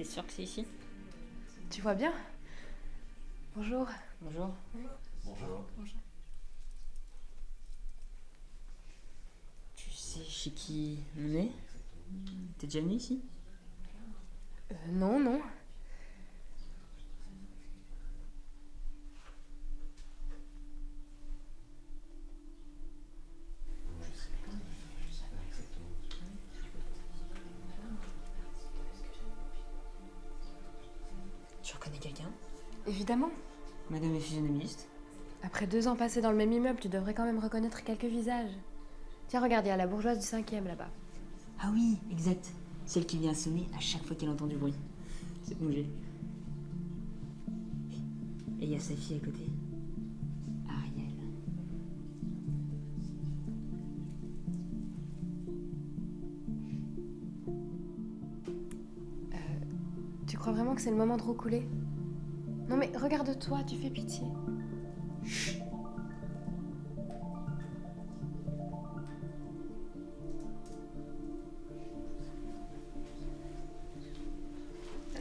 sûr que c'est ici? Tu vois bien? Bonjour. Bonjour. Bonjour. Tu sais chez qui on est? T'es déjà venu ici? Non, non. Tu reconnais quelqu'un? Évidemment. Madame est physionomiste. Après 2 ans passés dans le même immeuble, tu devrais quand même reconnaître quelques visages. Tiens, regarde, il y a la bourgeoise du 5e là-bas. Ah oui, exact. Celle qui vient sonner à chaque fois qu'elle entend du bruit. C'est bougé. Et il y a sa fille à côté. Ariel. Tu crois vraiment que c'est le moment de recouler? Non mais regarde-toi, tu fais pitié.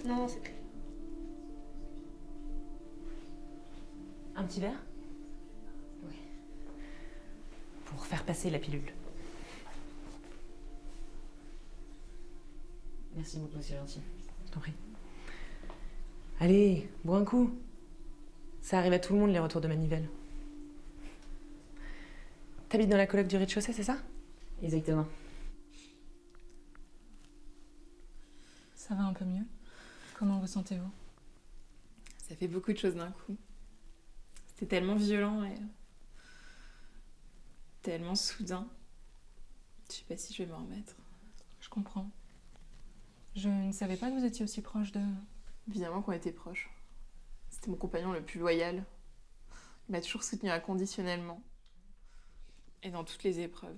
Non, c'est... Un petit verre? Oui. Pour faire passer la pilule. Merci beaucoup, c'est gentil. Je t'en prie. Allez, bois un coup. Ça arrive à tout le monde, les retours de manivelle. T'habites dans la coloc du rez-de-chaussée, c'est ça? Exactement. Ça va un peu mieux? Comment vous sentez-vous? Ça fait beaucoup de choses d'un coup. C'était tellement violent et tellement soudain. Je sais pas si je vais m'en remettre. Je comprends. Je ne savais pas que vous étiez aussi proche de... Évidemment qu'on était proches. C'était mon compagnon le plus loyal. Il m'a toujours soutenu inconditionnellement. Et dans toutes les épreuves.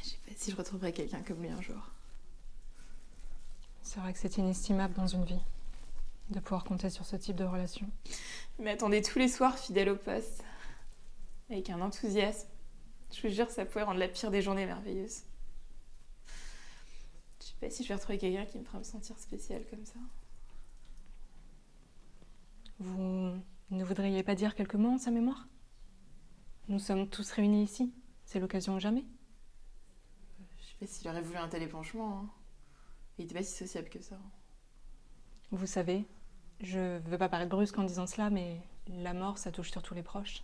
Je sais pas si je retrouverai quelqu'un comme lui un jour. C'est vrai que c'est inestimable dans une vie, de pouvoir compter sur ce type de relation. Il m'attendait tous les soirs fidèle au poste. Avec un enthousiasme. Je vous jure, ça pouvait rendre la pire des journées merveilleuse. Je sais pas si je vais retrouver quelqu'un qui me fera me sentir spéciale comme ça. Vous ne voudriez pas dire quelques mots en sa mémoire? Nous sommes tous réunis ici. C'est l'occasion ou jamais. Je sais pas s'il aurait voulu un tel épanchement. Hein. Il était pas si sociable que ça. Vous savez, je veux pas paraître brusque en disant cela, mais la mort, ça touche surtout les proches.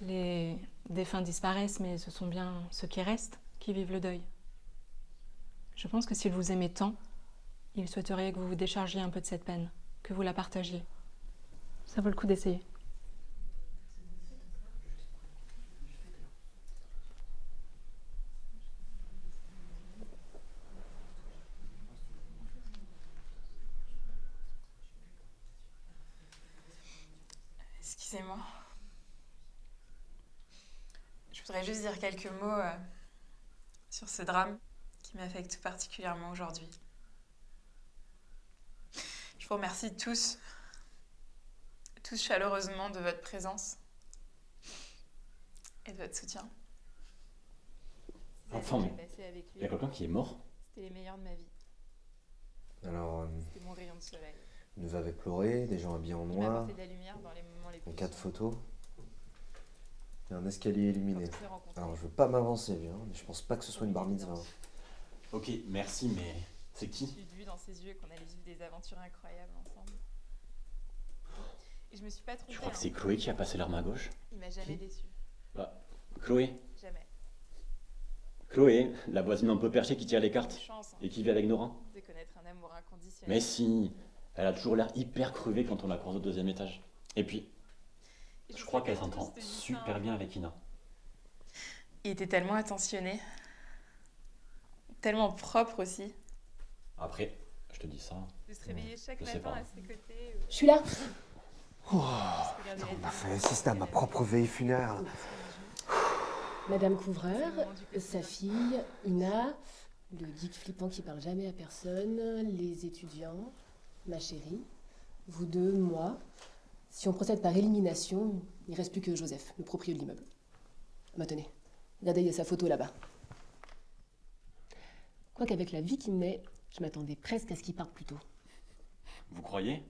Les défunts disparaissent, mais ce sont bien ceux qui restent qui vivent le deuil. Je pense que s'il vous aimait tant, il souhaiterait que vous vous déchargiez un peu de cette peine, que vous la partagiez. Ça vaut le coup d'essayer. Excusez-moi. Je voudrais juste dire quelques mots sur ce drame qui m'affecte particulièrement aujourd'hui. Je vous remercie tous chaleureusement de votre présence et de votre soutien. Enfin, mais il y a quelqu'un qui est mort? C'était les meilleurs de ma vie. Alors, C'était mon rayon de soleil. il nous avait pleuré, des gens habillés en Il m'a noir, apporté de la lumière dans les moments les plus 4 sombres. photos, et un escalier illuminé. Quand on s'est rencontrés, Alors, je veux pas m'avancer, bien, mais je pense pas que ce soit une bar mitzvah. Ok, merci, mais c'est qui? J'ai vu dans ses yeux qu'on allait vivre des aventures incroyables ensemble. Et je me suis pas trompée. Je crois que c'est Chloé qui a passé l'arme à gauche. Il m'a jamais déçue. Bah, Chloé. Jamais. Chloé, la voisine un peu perchée qui tire les cartes Chance, hein, et qui vit avec Nora. de connaître un amour inconditionnel. Mais si, elle a toujours l'air hyper crevée quand on la croise au 2e étage. Et puis, Et je crois sais qu'elle pas s'entend tous te disent ça, super hein. bien avec Ina. Il était tellement attentionné. Tellement propre aussi. Après, je te dis ça. De se réveiller chaque Je sais matin pas. à ses côtés. Je suis là. On a fait assister à ma propre veille funéraire. Madame Couvreur, sa fille, Ina, le geek flippant qui parle jamais à personne, les étudiants, ma chérie, vous deux, moi. Si on procède par élimination, il ne reste plus que Joseph, le proprio de l'immeuble. Bah tenez, regardez, il y a sa photo là-bas. crois qu'avec la vie qu'il menait, je m'attendais presque à ce qu'il parte plus tôt. Vous croyez?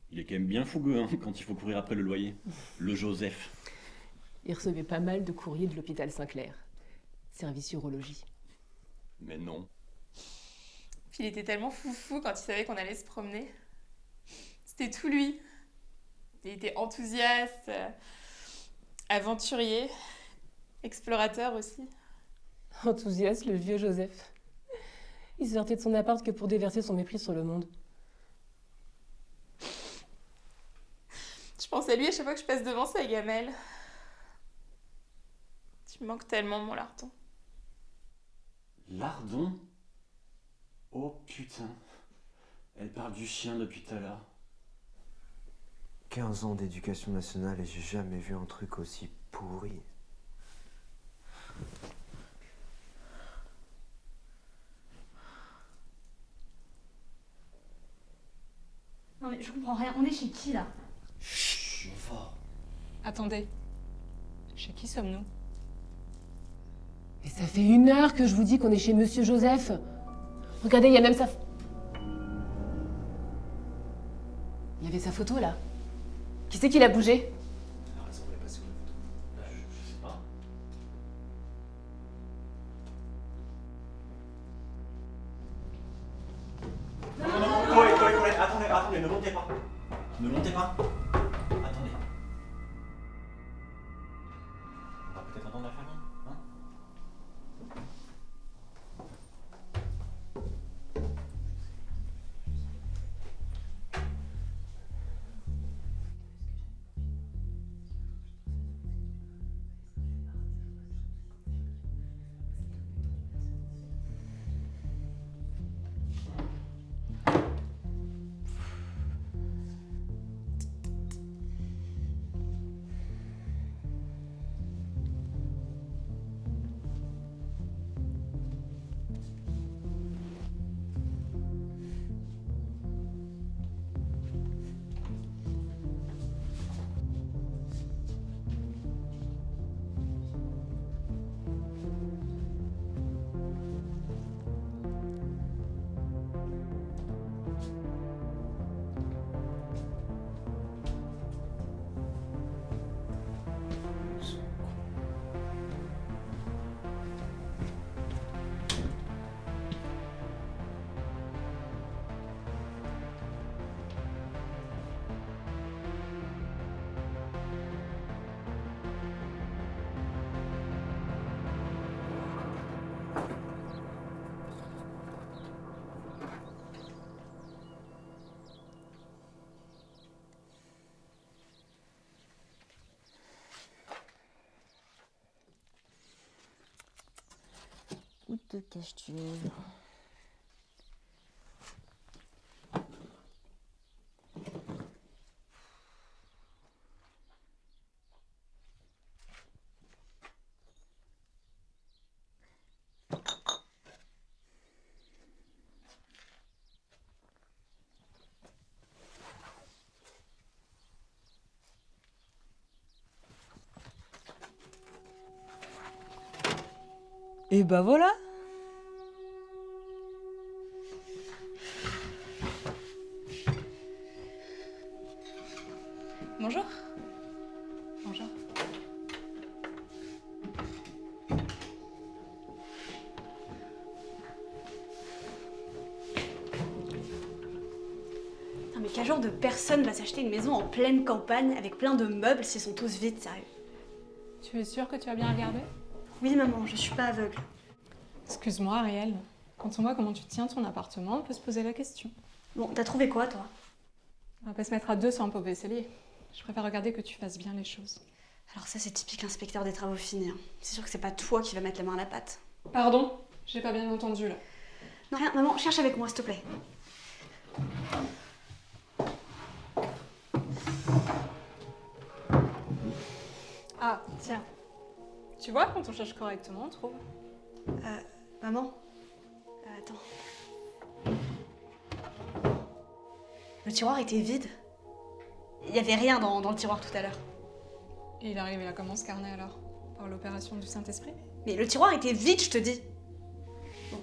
Il est quand même bien fougueux hein, quand il faut courir après le loyer. Le Joseph. Il recevait pas mal de courriers de l'hôpital Saint-Clair. Service urologie. Mais non. Puis il était tellement foufou quand il savait qu'on allait se promener. C'était tout lui. Il était enthousiaste, aventurier, explorateur aussi. Enthousiaste, le vieux Joseph. Il sortait de son appart que pour déverser son mépris sur le monde. Je pense à lui à chaque fois que je passe devant sa gamelle. Tu me manques tellement, mon larton. Lardon? Oh putain. Elle parle du chien depuis tout à l'heure. 15 ans d'éducation nationale et j'ai jamais vu un truc aussi pourri. Non mais je comprends rien, on est chez qui là? Chut, mon fort. Attendez. Chez qui sommes-nous? Et ça fait 1 heure que je vous dis qu'on est chez Monsieur Joseph. Regardez, il y a même sa... Il y avait sa photo là. Qui c'est qui l'a bougé? Elle a raison, elle est passée où la photo? Je sais pas. Non, Chloé, attendez, ne montez pas. Ne montez pas. Attendez. On va peut-être attendre la famille, hein? Où te caches-tu? Et bah voilà. Bonjour. Bonjour. Putain, mais quel genre de personne va s'acheter une maison en pleine campagne avec plein de meubles s'ils sont tous vides, sérieux? Tu es sûre que tu as bien regardé? Oui maman, je suis pas aveugle. Excuse-moi, Ariel. Quand on voit comment tu tiens ton appartement, on peut se poser la question. Bon, t'as trouvé quoi toi? On va pas se mettre à deux sur un pot vaisselier. Je préfère regarder que tu fasses bien les choses. Alors ça c'est typique inspecteur des travaux finis. Hein. C'est sûr que c'est pas toi qui vas mettre la main à la pâte. Pardon? J'ai pas bien entendu là. Non rien, maman, cherche avec moi s'il te plaît. Ah, tiens. Tu vois, quand on cherche correctement, on trouve. Maman? Attends. Le tiroir était vide. Il y avait rien dans le tiroir tout à l'heure. Et il est arrivé là comment ce carnet alors? Par l'opération du Saint-Esprit? Mais le tiroir était vide, je te dis. Bon,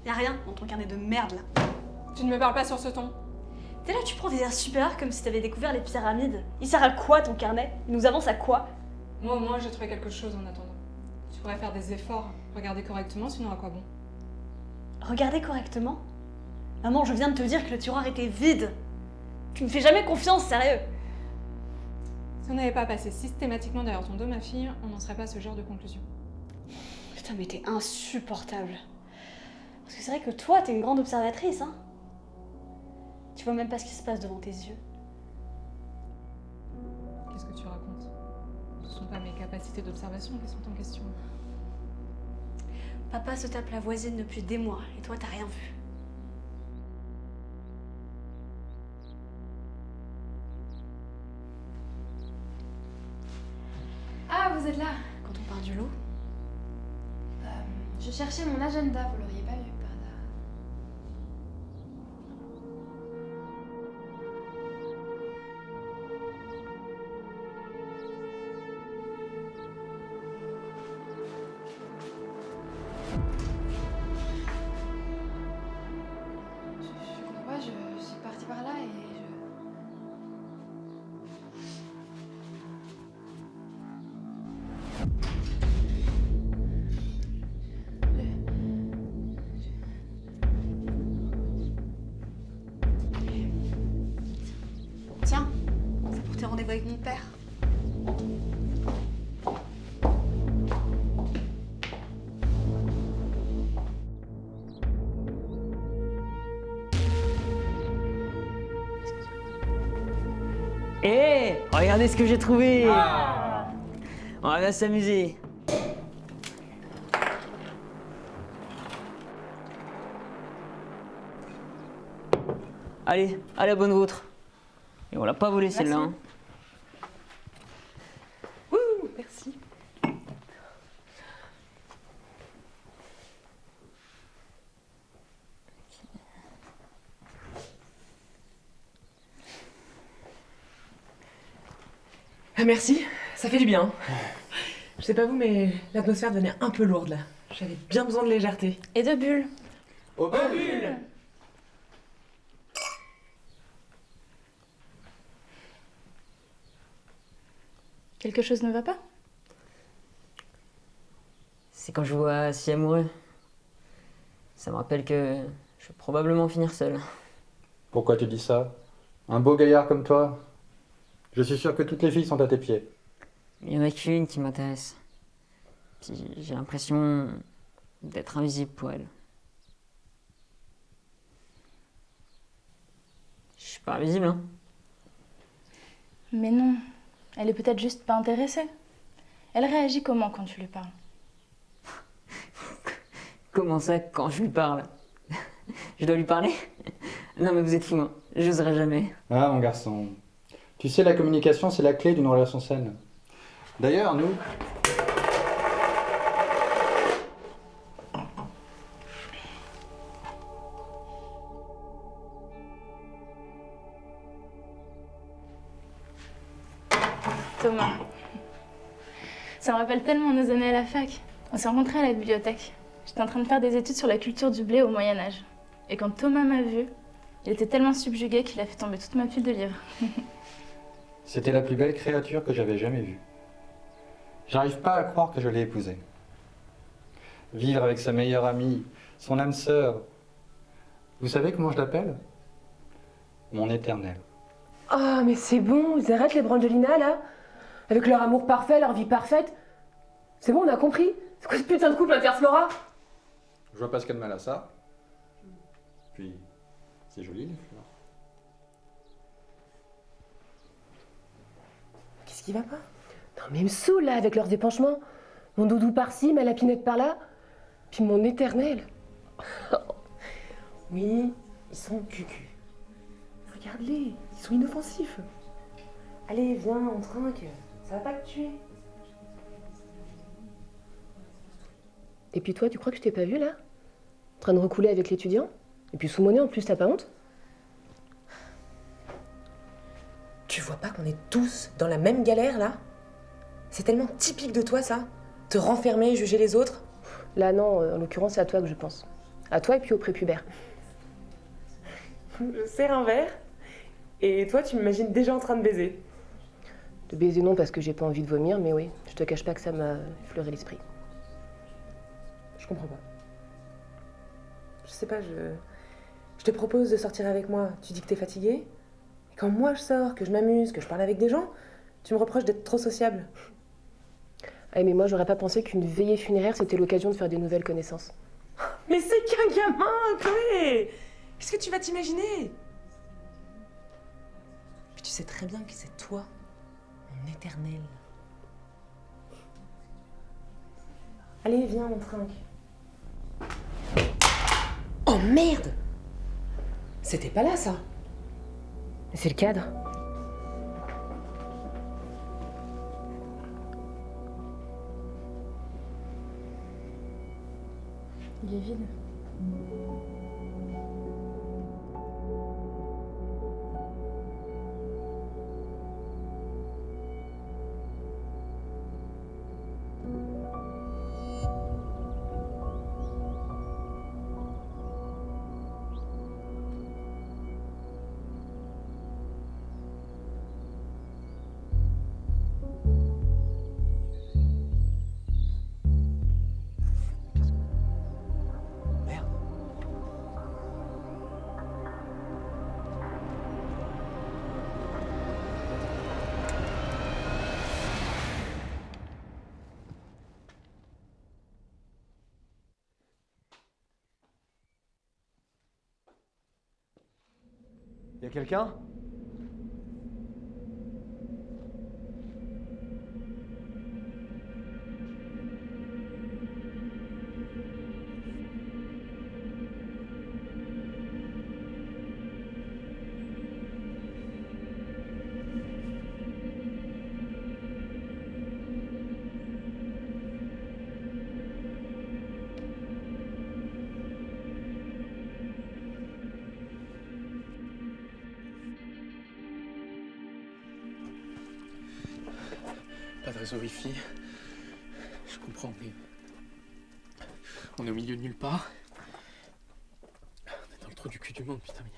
Y'a rien dans ton carnet de merde là. Tu ne me parles pas sur ce ton. T'es là, tu prends des airs supérieurs comme si t'avais découvert les pyramides. Il sert à quoi ton carnet? Il nous avance à quoi? Moi au moins j'ai trouvé quelque chose en attendant. Tu pourrais faire des efforts, regarder correctement, sinon à quoi bon? Regardez correctement. Maman, je viens de te dire que le tiroir était vide. Tu me fais jamais confiance, sérieux. Si on n'avait pas passé systématiquement derrière ton dos, ma fille, on n'en serait pas à ce genre de conclusion. Putain, mais t'es insupportable. Parce que c'est vrai que toi, t'es une grande observatrice, hein. Tu vois même pas ce qui se passe devant tes yeux. Qu'est-ce que tu racontes? Ce sont pas mes capacités d'observation qui sont en question. Papa se tape la voisine depuis des mois, et toi, t'as rien vu. Ah, vous êtes là. Quand on part du lot. Je cherchais mon agenda, vous l'auriez pas vu par hasard. Je comprends pas, je suis partie par là et je... Tiens, c'est pour tes rendez-vous avec mon père. Hé, regardez ce que j'ai trouvé. On va bien s'amuser. Allez, à la bonne vôtre. Et on l'a pas volé celle-là. Hein. Ouh, merci. Ah, merci, ça fait du bien. Je sais pas vous, mais l'atmosphère devenait un peu lourde là. J'avais bien besoin de légèreté. Et de bulles. Au bulle. Quelque chose ne va pas? C'est quand je vous vois si amoureux. Ça me rappelle que je vais probablement finir seul. Pourquoi tu dis ça? Un beau gaillard comme toi? Je suis sûr que toutes les filles sont à tes pieds. Il y en a qu'une qui m'intéresse. Puis j'ai l'impression d'être invisible pour elle. Je suis pas invisible, hein. Mais non, elle est peut-être juste pas intéressée. Elle réagit comment quand tu lui parles? Comment ça, quand je lui parle? Je dois lui parler? Non mais vous êtes fous, hein. J'oserais jamais. Ah mon garçon, tu sais la communication c'est la clé d'une relation saine. D'ailleurs nous... Thomas. Ça me rappelle tellement nos années à la fac. On s'est rencontrés à la bibliothèque. J'étais en train de faire des études sur la culture du blé au Moyen-Âge. Et quand Thomas m'a vue, il était tellement subjugué qu'il a fait tomber toute ma pile de livres. C'était la plus belle créature que j'avais jamais vue. J'arrive pas à croire que je l'ai épousée. Vivre avec sa meilleure amie, son âme sœur. Vous savez comment je l'appelle? Mon éternel. Ah, mais c'est bon, ils arrêtent les Brangelina là? Avec leur amour parfait, leur vie parfaite. C'est bon, on a compris. C'est quoi ce putain de couple Interflora? Je vois pas ce qu'il y a de mal à ça. Puis, c'est joli les fleurs. Qu'est-ce qui va pas? Non, mais ils me saoulent là avec leurs épanchements. Mon doudou par-ci, ma lapinette par-là. Puis mon éternel. Oui, ils sont cucu. Regarde-les, ils sont inoffensifs. Allez, viens, on trinque. Ça va pas te tuer. Et puis toi, tu crois que je t'ai pas vu là? En train de recouler avec l'étudiant? Et puis sous mon nez en plus, t'as pas honte? Tu vois pas qu'on est tous dans la même galère là? C'est tellement typique de toi ça. Te renfermer, juger les autres. Là non, en l'occurrence c'est à toi que je pense. À toi et puis au prépubère. Je sers un verre, et toi, tu m'imagines déjà en train de baiser. De baiser non parce que j'ai pas envie de vomir, mais oui, je te cache pas que ça m'a effleuré l'esprit. Je comprends pas. Je sais pas, je te propose de sortir avec moi. Tu dis que t'es fatiguée. Et quand moi je sors, que je m'amuse, que je parle avec des gens, tu me reproches d'être trop sociable. Ah mais moi j'aurais pas pensé qu'une veillée funéraire c'était l'occasion de faire des nouvelles connaissances. Mais c'est qu'un gamin, Chloé! Qu'est-ce que tu vas t'imaginer? Puis tu sais très bien que c'est toi, mon éternel. Allez, viens, on trinque. Oh merde! C'était pas là, ça. C'est le cadre. Il est vide. Y a quelqu'un? Pas de réseau Wi-Fi. Je comprends, mais... On est au milieu de nulle part. On est dans le trou du cul du monde, putain, mais...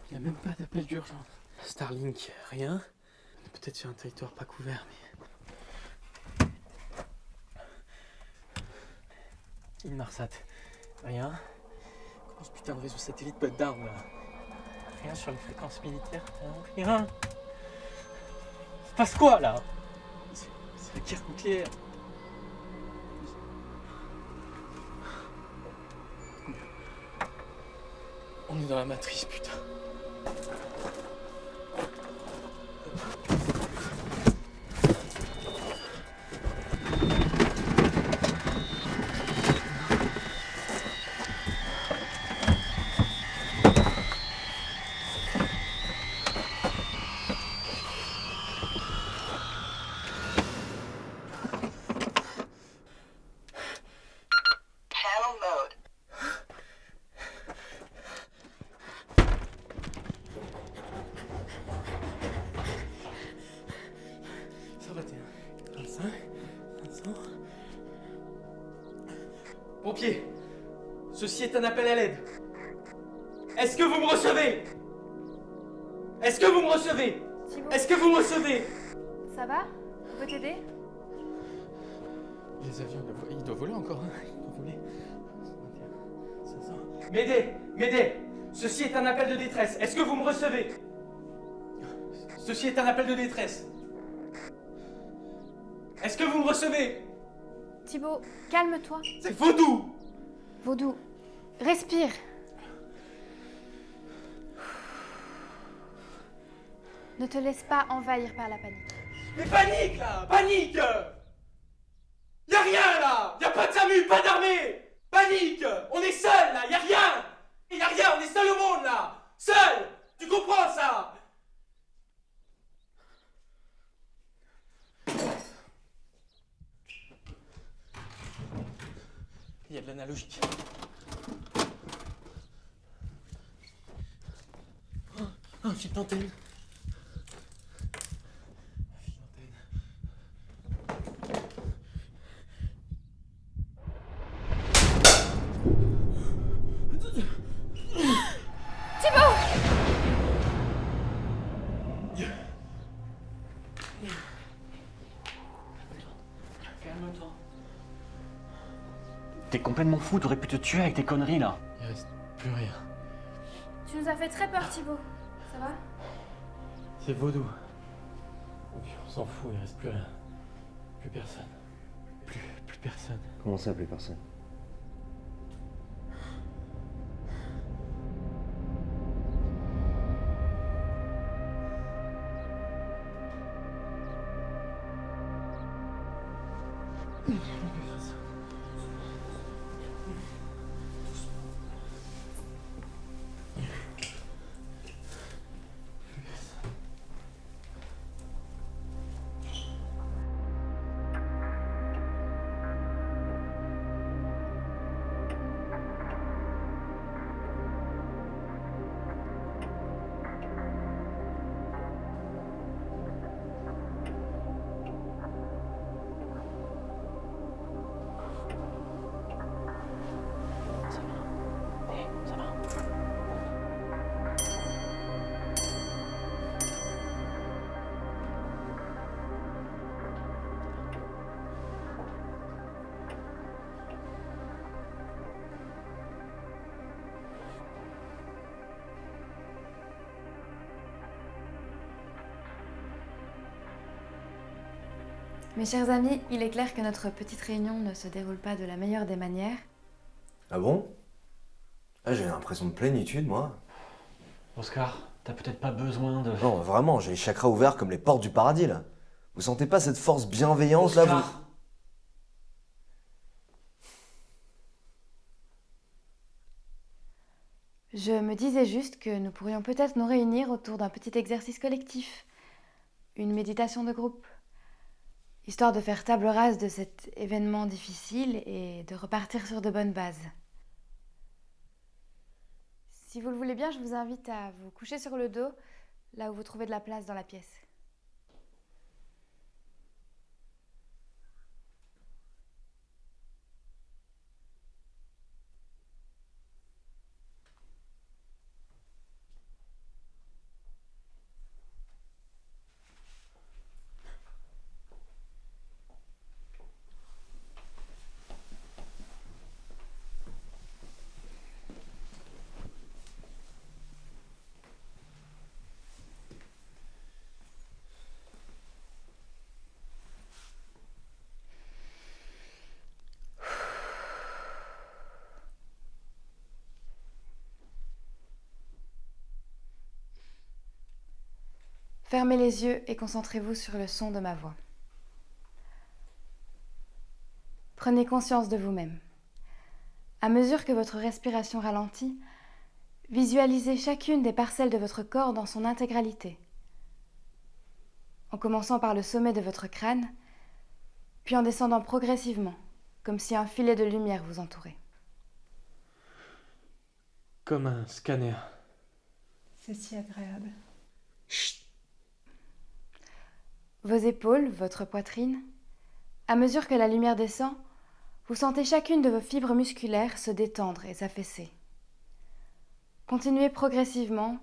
Il n'y a même pas d'appel d'urgence. Starlink, rien. On est peut-être sur un territoire pas couvert, mais... Inmarsat, rien. Comment ce putain de réseau satellite peut être down, là? Rien sur les fréquences militaires, rien. Il se passe quoi, là? C'est la guerre nucléaire. On est dans la matrice, putain. Pompiers, ceci est un appel à l'aide. Est-ce que vous me recevez? Est-ce que vous me recevez? Est-ce que vous me recevez? Ça va? On peut t'aider? Les avions, ils doivent voler encore, hein? Ils doivent voler. 500. M'aidez! M'aidez! Ceci est un appel de détresse. Est-ce que vous me recevez? Ceci est un appel de détresse. Est-ce que vous me recevez? Thibaut, calme-toi. C'est Vaudou! Vaudou, respire. Ne te laisse pas envahir par la panique. Mais panique là! Panique! Y'a rien là! Y'a pas de SAMU, pas d'armée! Panique! On est seuls là! Y'a rien! Y'a rien! On est seuls au monde là! Seuls! Tu comprends ça? Il y a de l'analogique. Oh, un fil d'antenne. T'es complètement fou, t'aurais pu te tuer avec tes conneries là. Il reste plus rien. Tu nous as fait très peur, Thibaut. Ça va? C'est vaudou. On s'en fout, il reste plus rien. Plus personne. Plus personne. Comment ça, plus personne? Mes chers amis, il est clair que notre petite réunion ne se déroule pas de la meilleure des manières. Ah bon? Ah, j'ai l'impression de plénitude, moi. Oscar, t'as peut-être pas besoin de... Non, vraiment, j'ai les chakras ouverts comme les portes du paradis, là. Vous sentez pas cette force bienveillante, là, vous... Oscar. Je me disais juste que nous pourrions peut-être nous réunir autour d'un petit exercice collectif, une méditation de groupe, histoire de faire table rase de cet événement difficile et de repartir sur de bonnes bases. Si vous le voulez bien, je vous invite à vous coucher sur le dos, là où vous trouvez de la place dans la pièce. Fermez les yeux et concentrez-vous sur le son de ma voix. Prenez conscience de vous-même. À mesure que votre respiration ralentit, visualisez chacune des parcelles de votre corps dans son intégralité, en commençant par le sommet de votre crâne, puis en descendant progressivement, comme si un filet de lumière vous entourait. Comme un scanner. C'est si agréable. Chut. Vos épaules, votre poitrine, à mesure que la lumière descend, vous sentez chacune de vos fibres musculaires se détendre et s'affaisser. Continuez progressivement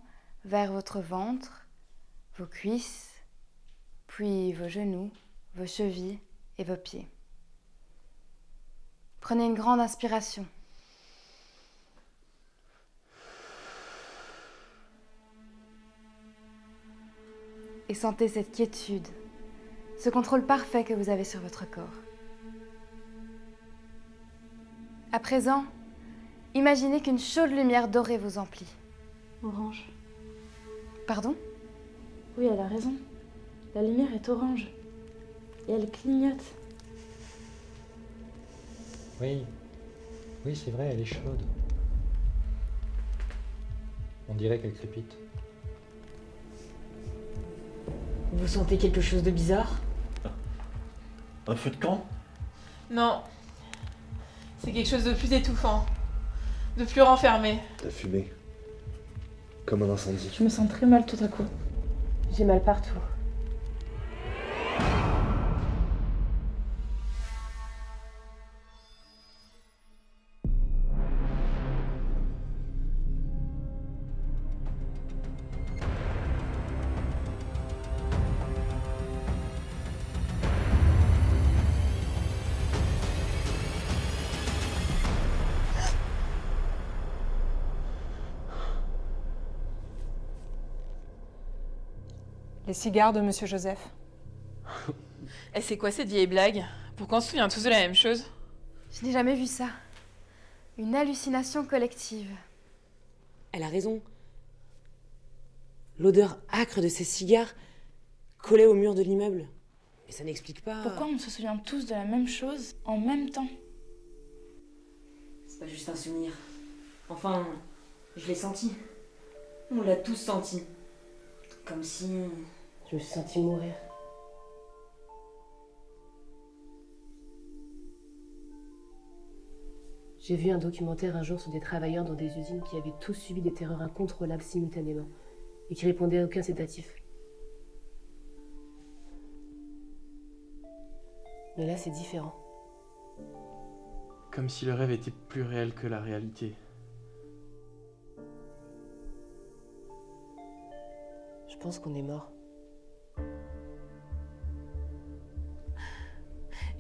vers votre ventre, vos cuisses, puis vos genoux, vos chevilles et vos pieds. Prenez une grande inspiration. Et sentez cette quiétude, ce contrôle parfait que vous avez sur votre corps. À présent, imaginez qu'une chaude lumière dorée vous emplit. Orange. Pardon? Oui, elle a raison. La lumière est orange. Et elle clignote. Oui, c'est vrai, elle est chaude. On dirait qu'elle crépite. Vous sentez quelque chose de bizarre? Un feu de camp? Non. C'est quelque chose de plus étouffant. De plus renfermé. T'as fumé. Comme un incendie. Je me sens très mal tout à coup. J'ai mal partout. Les cigares de Monsieur Joseph. Et c'est quoi cette vieille blague? Pourquoi on se souvient tous de la même chose? Je n'ai jamais vu ça. Une hallucination collective. Elle a raison. L'odeur âcre de ces cigares collée au mur de l'immeuble. Mais ça n'explique pas... Pourquoi on se souvient tous de la même chose en même temps? C'est pas juste un souvenir. Enfin, je l'ai senti. On l'a tous senti. Comme si... Je me suis sentie mourir. J'ai vu un documentaire un jour sur des travailleurs dans des usines qui avaient tous subi des terreurs incontrôlables simultanément et qui répondaient à aucun sédatif. Mais là, c'est différent. Comme si le rêve était plus réel que la réalité. Je pense qu'on est mort.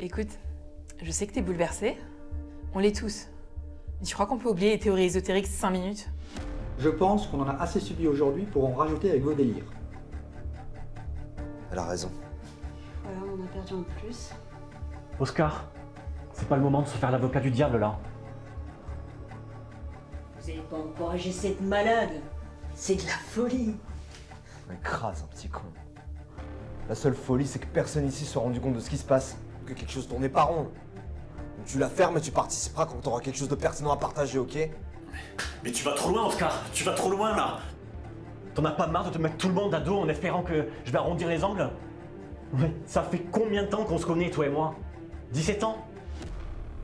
Écoute, je sais que t'es bouleversée. On l'est tous. Mais tu crois qu'on peut oublier les théories ésotériques 5 minutes? Je pense qu'on en a assez subi aujourd'hui pour en rajouter avec vos délires. Elle a raison. Voilà, on en a perdu en plus. Oscar, c'est pas le moment de se faire l'avocat du diable là. Vous avez pas encouragé cette malade. C'est de la folie. Crase, un petit con. La seule folie, c'est que personne ici se soit rendu compte de ce qui se passe. Que quelque chose tournait pas rond. Donc tu la fermes et tu participeras quand t'auras quelque chose de pertinent à partager, ok? Mais tu vas trop loin, Oscar. Tu vas trop loin, là. T'en as pas marre de te mettre tout le monde à dos en espérant que je vais arrondir les angles? Ouais, ça fait combien de temps qu'on se connaît, toi et moi? 17 ans?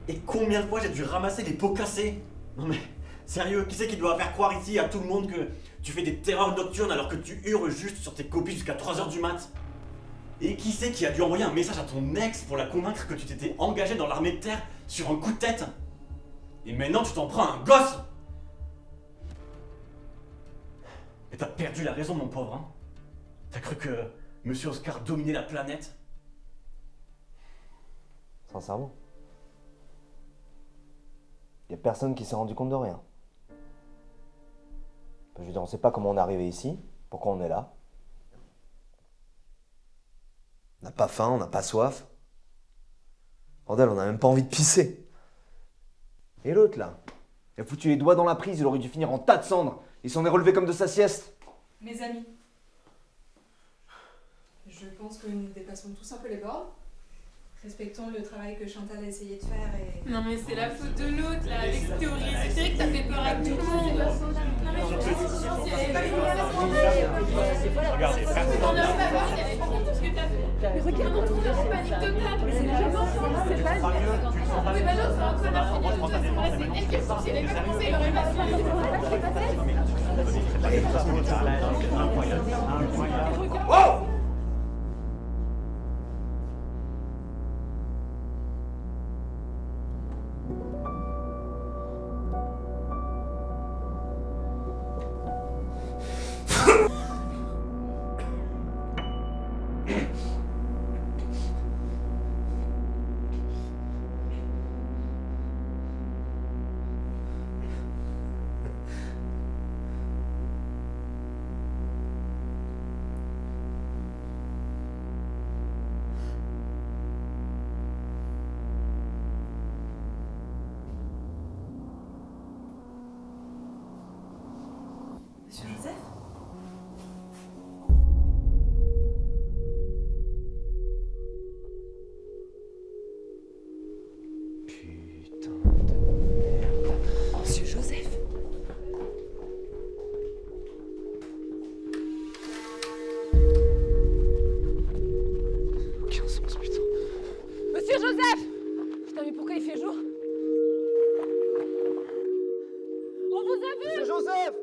Et combien de fois j'ai dû ramasser des pots cassés? Non mais, sérieux, qui c'est qui doit faire croire ici à tout le monde que tu fais des terreurs nocturnes alors que tu hurles juste sur tes copies jusqu'à 3h du mat? Et qui c'est qui a dû envoyer un message à ton ex pour la convaincre que tu t'étais engagé dans l'armée de terre sur un coup de tête? Et maintenant tu t'en prends à un gosse? Et t'as perdu la raison, mon pauvre, hein? T'as cru que Monsieur Oscar dominait la planète? Sincèrement. Y a personne qui s'est rendu compte de rien. Je veux dire, on sait pas comment on est arrivé ici, pourquoi on est là. On n'a pas faim, on n'a pas soif. Bordel, on n'a même pas envie de pisser. Et l'autre là, il a foutu les doigts dans la prise, il aurait dû finir en tas de cendres. Il s'en est relevé comme de sa sieste. Mes amis, je pense que nous dépassons tous un peu les bornes. Respectons le travail que Chantal a essayé de faire et... Non mais c'est la faute de l'autre là, avec cette théorie ésotérique, t'as fait peur à tout le monde. Non mais je Regardez, on n'a pas peur, il avait pas tout ce que t'as fait. Mais regarde, on est en panique totale. Mais c'est déjà mort, c'est pas lui. Oui bah l'autre c'est un connard fini de toute façon, là c'est elle qui est sortie, elle avait pas pensé, il aurait pas fait. Oh! Monsieur Joseph? Putain de merde. Monsieur Joseph? Aucun sens, putain. Monsieur Joseph! Putain, mais pourquoi il fait jour? On vous a vu! Monsieur Joseph!